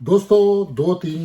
2-3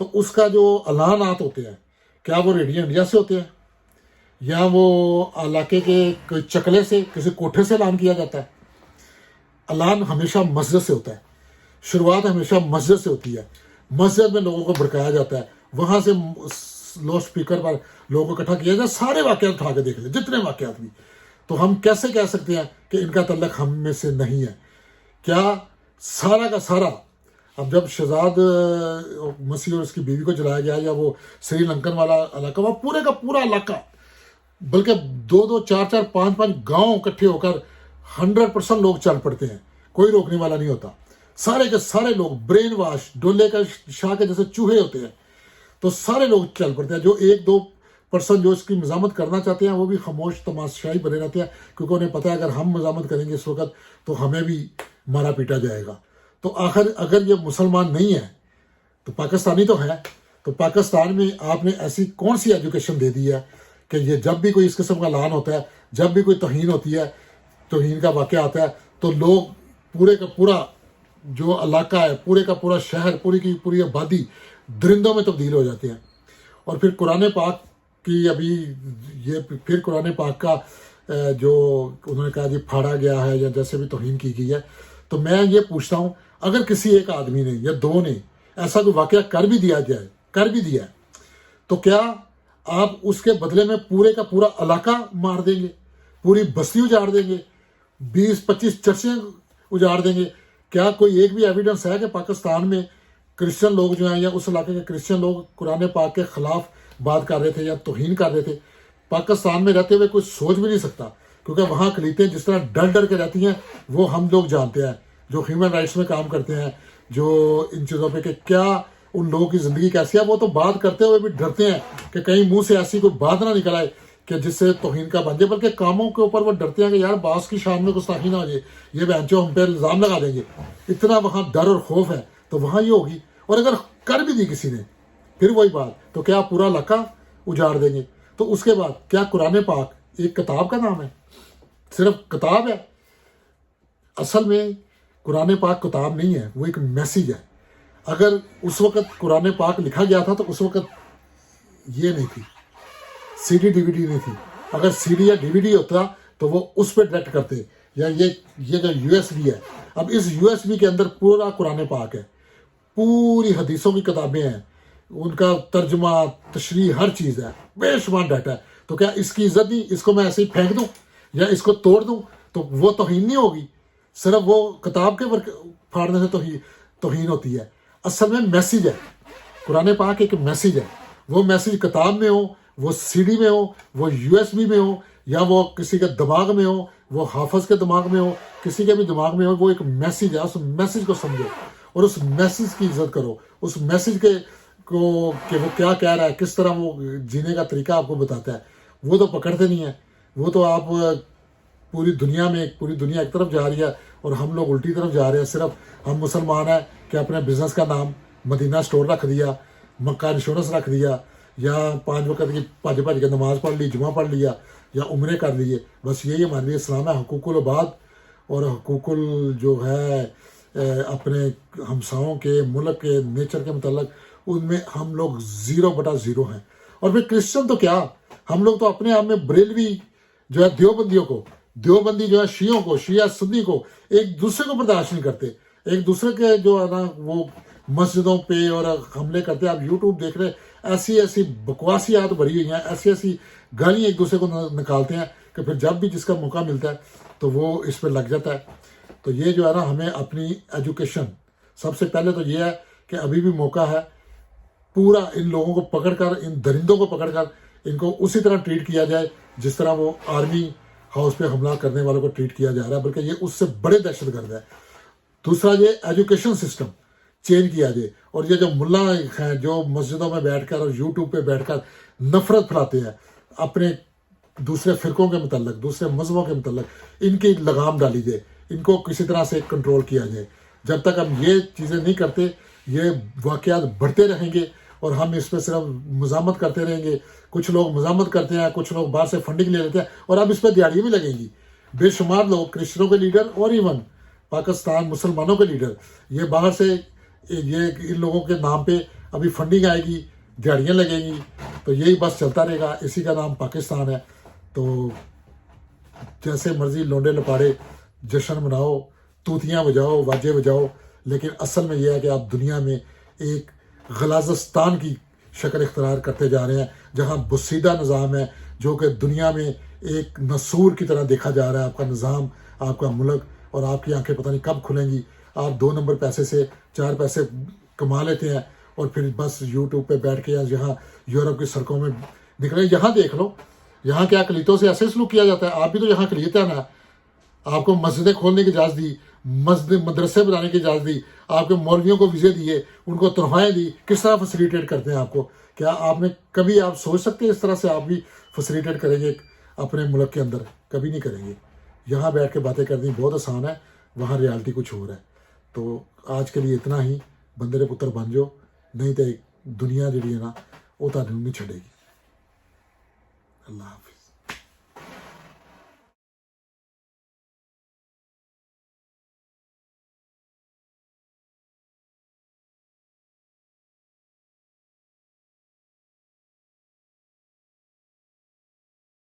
تو اس کا جو اعلانات ہوتے ہیں کیا وہ ریڈیو انڈیا سے ہوتے ہیں یا وہ علاقے کے کوئی چکلے سے کسی کوٹھے سے اعلان کیا جاتا ہے؟ اعلان ہمیشہ مسجد سے ہوتا ہے، شروعات ہمیشہ مسجد سے ہوتی ہے، مسجد میں لوگوں کو بھڑکایا جاتا ہے، وہاں سے لو اسپیکر پر لوگوں کو اکٹھا کیا جائے، سارے واقعات اٹھا کے دیکھ لیں جتنے واقعات بھی. تو ہم کیسے کہہ سکتے ہیں کہ ان کا تعلق ہم میں سے نہیں ہے؟ کیا سارا کا سارا اب جب شہزاد مسیح اور اس کی بیوی کو جلایا گیا یا وہ سری لنکن والا علاقہ، وہ پورے کا پورا علاقہ، بلکہ 2 4 5 گاؤں اکٹھے ہو کر 100% لوگ چل پڑتے ہیں، کوئی روکنے والا نہیں ہوتا. سارے کے سارے لوگ برین واش، ڈولے کا شاہ کے جیسے چوہے ہوتے ہیں، تو سارے لوگ چل پڑتے ہیں. جو 1-2% جو اس کی مزاحمت کرنا چاہتے ہیں وہ بھی خاموش تماشائی بنے رہتے ہیں، کیونکہ انہیں پتہ ہے اگر ہم مزاحمت کریں گے اس وقت تو ہمیں بھی مارا پیٹا جائے گا. تو آخر اگر یہ مسلمان نہیں ہے تو پاکستانی تو ہے. تو پاکستان میں آپ نے ایسی کون سی ایجوکیشن دے دی ہے کہ یہ جب بھی کوئی اس قسم کا اعلان ہوتا ہے، جب بھی کوئی توہین ہوتی ہے، توہین کا واقعہ آتا ہے، تو لوگ پورے کا پورا جو علاقہ ہے، پورے کا پورا شہر، پوری کی پوری آبادی درندوں میں تبدیل ہو جاتے ہیں. اور پھر قرآن پاک کی ابھی یہ پھر قرآن پاک کا جو انہوں نے کہا جی پھاڑا گیا ہے یا جیسے بھی توہین کی گئی ہے. تو میں یہ پوچھتا ہوں اگر کسی ایک آدمی نے یا 2 نے ایسا کوئی واقعہ کر بھی دیا ہے تو کیا آپ اس کے بدلے میں پورے کا پورا علاقہ مار دیں گے، پوری بستی اجاڑ دیں گے، 20-25 چرچیں اجاڑ دیں گے؟ کیا کوئی ایک بھی ایویڈنس ہے کہ پاکستان میں کرسچن لوگ جو ہیں یا اس علاقے کے کرسچن لوگ قرآن پاک کے خلاف بات کر رہے تھے یا توہین کر رہے تھے؟ پاکستان میں رہتے ہوئے کوئی سوچ بھی نہیں سکتا، کیونکہ وہاں اقلیتیں جس طرح ڈر ڈر کے رہتی ہیں وہ ہم لوگ جانتے ہیں، جو ہیومن رائٹس میں کام کرتے ہیں، جو ان چیزوں پہ کہ کیا ان لوگوں کی زندگی کیسی ہے. وہ تو بات کرتے ہوئے بھی ڈرتے ہیں کہ کہیں منہ سے ایسی کوئی بات نہ نکل آئے کہ جس سے توہین کا بن جائے، بلکہ کاموں کے اوپر وہ ڈرتے ہیں کہ یار باس کی شان میں گستاخی نہ ہو جائے، یہ بہنچو ہم پہ الزام لگا دیں گے. اتنا وہاں ڈر اور خوف ہے تو وہاں یہ ہوگی. اور اگر کر بھی دی کسی نے پھر وہی بات، تو کیا پورا علاقہ اجاڑ دیں گے؟ تو اس کے بعد کیا قرآن پاک ایک کتاب کا نام ہے؟ صرف کتاب ہے؟ اصل میں قرآن پاک کتاب نہیں ہے، وہ ایک میسیج ہے. اگر اس وقت قرآن پاک لکھا گیا تھا تو اس وقت یہ نہیں تھی، CD DVD نہیں تھی. اگر CD یا DVD ہوتا تو وہ اس پہ ڈائریکٹ کرتے، یا یہ جو USB ہے، اب اس USB کے اندر پورا قرآن پاک ہے، پوری حدیثوں کی کتابیں ہیں، ان کا ترجمہ، تشریح، ہر چیز ہے، بے شمار ڈاٹا ہے. تو کیا اس کی عزت نہیں؟ اس کو میں ایسے ہی پھینک دوں یا اس کو توڑ دوں تو وہ توہین نہیں ہوگی؟ صرف وہ کتاب کے پھاڑنے سے توہین ہوتی ہے. اصل میں میسیج ہے، قرآن پاک ایک میسیج ہے. وہ میسیج کتاب میں ہو، وہ CD میں ہو، وہ USB میں ہو، یا وہ کسی کے دماغ میں ہو، وہ حافظ کے دماغ میں ہو، کسی کے بھی دماغ میں ہو، وہ ایک میسیج ہے. اس میسیج کو سمجھو اور اس میسیج کی عزت کرو. اس میسیج کہ وہ کیا کہہ رہا ہے، کس طرح وہ جینے کا طریقہ آپ کو بتاتا ہے، وہ تو پکڑتے نہیں ہیں. وہ تو آپ پوری دنیا ایک طرف جا رہی ہے اور ہم لوگ الٹی طرف جا رہے ہیں. صرف ہم مسلمان ہیں کہ اپنے بزنس کا نام مدینہ سٹور رکھ دیا، مکہ انشورنس رکھ دیا، یا 5 وقت کی بھج کے نماز پڑھ لی، جمعہ پڑھ لیا، یا عمرے کر لیے. بس یہی ہمارے لیے اسلام ہے. حقوق العباد اور حقوق جو ہے اپنے ہمساؤں کے، ملک کے، نیچر کے متعلق، ان میں ہم لوگ 0/0 ہیں. اور پھر کرسچن تو کیا، ہم لوگ تو اپنے آپ میں بریلوی جو ہے دیوبندی جو ہے شیعوں کو، شیعہ سنی کو ایک دوسرے کو برداشت نہیں کرتے. ایک دوسرے کے جو ہے نا وہ مسجدوں پہ اور حملے کرتے ہیں. آپ یوٹیوب دیکھ رہے، ایسی بکواسیات بھری ہوئی ہیں، ایسی گالیاں ایک دوسرے کو نکالتے ہیں کہ پھر جب بھی جس کا موقع ملتا ہے تو وہ اس پہ لگ جاتا ہے. تو یہ جو ہے نا ہمیں اپنی ایجوکیشن، سب سے پہلے تو یہ ہے کہ ابھی بھی موقع ہے پورا ان لوگوں کو پکڑ کر، ان درندوں کو پکڑ کر ان کو اسی طرح ٹریٹ کیا جائے جس طرح وہ آرمی ہاؤس پہ حملہ کرنے والوں کو ٹریٹ کیا جا رہا ہے، بلکہ یہ اس سے بڑے دہشت گرد ہے. دوسرا یہ ایجوکیشن سسٹم چینج کیا جائے. اور یہ جو ملا ہیں جو مسجدوں میں بیٹھ کر اور یوٹیوب پہ بیٹھ کر نفرت پھیلاتے ہیں اپنے دوسرے فرقوں کے متعلق، دوسرے مذہبوں کے متعلق، ان کی لگام ڈالی جائے، ان کو کسی طرح سے کنٹرول کیا جائے. جب تک ہم یہ چیزیں نہیں کرتے یہ واقعات بڑھتے رہیں گے اور ہم اس پہ صرف مزاحمت کرتے رہیں گے. کچھ لوگ مزاحمت کرتے ہیں، کچھ لوگ باہر سے فنڈنگ لے لیتے ہیں، اور اب اس پہ دیہڑیاں بھی لگیں گی. بے شمار لوگ، کرسچنوں کے لیڈر اور ایون پاکستان مسلمانوں کے لیڈر، یہ باہر سے یہ ان لوگوں کے نام پہ ابھی فنڈنگ آئے گی, دیہڑیاں لگیں گی, تو یہی بس چلتا رہے گا. اسی کا نام پاکستان ہے. تو جیسے مرضی لونڈے لپاڑے جشن مناؤ, توتیاں بجاؤ, واجے بجاؤ, لیکن اصل میں یہ ہے کہ آپ دنیا میں ایک غلازستان کی شکل اختیار کرتے جا رہے ہیں, جہاں بسیدہ نظام ہے, جو کہ دنیا میں ایک نسور کی طرح دیکھا جا رہا ہے. آپ کا نظام, آپ کا ملک, اور آپ کی آنکھیں پتہ نہیں کب کھلیں گی. آپ 2 نمبر پیسے سے 4 پیسے کما لیتے ہیں, اور پھر بس یوٹیوب پہ بیٹھ کے یا جہاں یورپ کی سڑکوں میں نکلے, یہاں دیکھ لو یہاں کیا اقلیتوں سے ایسے سلوک کیا جاتا ہے. آپ بھی تو یہاں اقلیت ہے نا. آپ کو مسجدیں کھولنے کی اجازت دی, مدرسے بنانے کی اجازت دی, آپ کے مولویوں کو ویزے دیے, ان کو تنخواہیں دی. کس طرح فیسیلیٹیٹ کرتے ہیں آپ کو؟ کیا آپ نے کبھی آپ سوچ سکتے ہیں اس طرح سے آپ بھی فیسیلیٹیٹ کریں گے اپنے ملک کے اندر؟ کبھی نہیں کریں گے. یہاں بیٹھ کے باتیں کرنی بہت آسان ہے, وہاں ریالٹی کچھ اور ہے. تو آج کے لیے اتنا ہی. بندے دے پتر بن جاؤ, نہیں تو دنیا جڑی ہے نا وہ تہاڈوں نہیں چھڈے گی. اللہ حافظ.